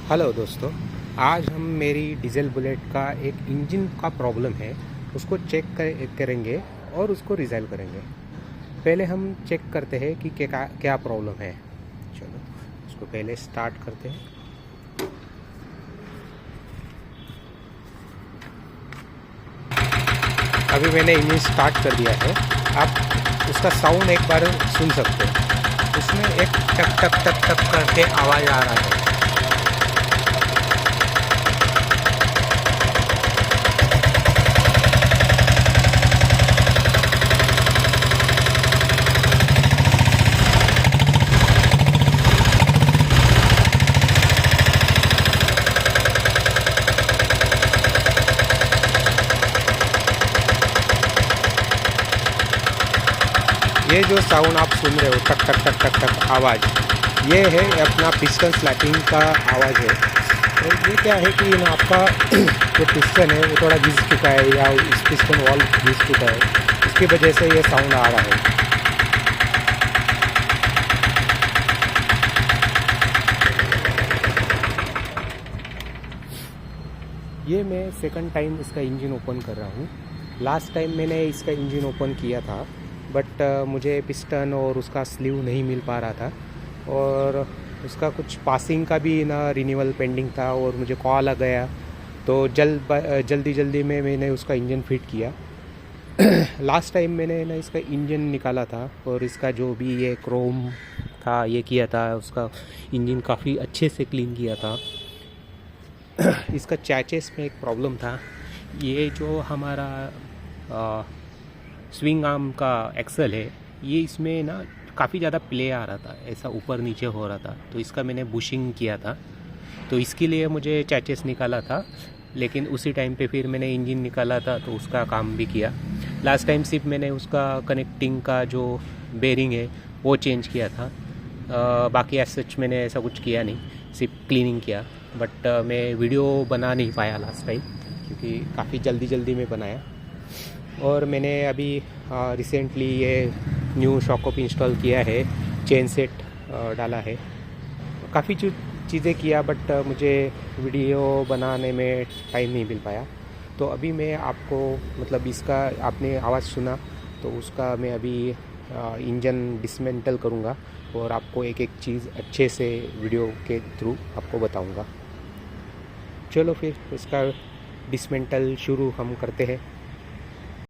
Hello दोस्तों, आज हम मेरी डीजल बुलेट का एक इंजन का प्रॉब्लम है उसको चेक करेंगे और उसको रिजॉल्व करेंगे। पहले हम चेक करते हैं कि क्या क्या प्रॉब्लम है। चलो उसको पहले स्टार्ट करते हैं। अभी मैंने इंजन स्टार्ट कर दिया है। आप उसका साउंड एक बार सुन सकते हैं। उसमें एक टक टक टक टक करके आवाज़ आ रहा है। ये जो साउंड आप सुन रहे हो टक टक टक टक टक आवाज़, ये है अपना पिस्टन स्लैपिंग का आवाज़ है। तो ये क्या है कि ना आपका जो पिस्टन है वो थोड़ा घिस चुका है या इस पिस्टन वॉल घिस चुका है, इसकी वजह से ये साउंड आ रहा है। ये मैं सेकंड टाइम इसका इंजन ओपन कर रहा हूँ। लास्ट टाइम मैंने इसका इंजन ओपन किया था बट मुझे पिस्टन और उसका स्लीव नहीं मिल पा रहा था और उसका कुछ पासिंग का भी ना रिन्यूअल पेंडिंग था और मुझे कॉल आ गया तो जल्दी में मैंने उसका इंजन फिट किया। लास्ट टाइम मैंने ना इसका इंजन निकाला था और इसका जो भी ये क्रोम था ये किया था, उसका इंजन काफ़ी अच्छे से क्लीन किया था। इसका चैचेस में एक प्रॉब्लम था। ये जो हमारा स्विंग आर्म का एक्सल है, ये इसमें ना काफ़ी ज़्यादा प्ले आ रहा था, ऐसा ऊपर नीचे हो रहा था। तो इसका मैंने बुशिंग किया था, तो इसके लिए मुझे चैचेस निकाला था। लेकिन उसी टाइम पे फिर मैंने इंजन निकाला था तो उसका काम भी किया। लास्ट टाइम सिर्फ मैंने उसका कनेक्टिंग का जो बेरिंग है वो चेंज किया था। बाकी एज सच मैंने ऐसा कुछ किया नहीं, सिर्फ क्लीनिंग किया। बट मैं वीडियो बना नहीं पाया लास्ट टाइम क्योंकि काफ़ी जल्दी में बनाया। और मैंने अभी रिसेंटली ये न्यू शॉकअप इंस्टॉल किया है, चेन सेट डाला है, काफ़ी चीज़ें किया बट मुझे वीडियो बनाने में टाइम नहीं मिल पाया। तो अभी मैं आपको मतलब इसका आपने आवाज़ सुना तो उसका मैं अभी इंजन डिसमेंटल करूँगा और आपको एक एक चीज़ अच्छे से वीडियो के थ्रू आपको बताऊँगा। चलो फिर इसका डिसमेंटल शुरू हम करते हैं।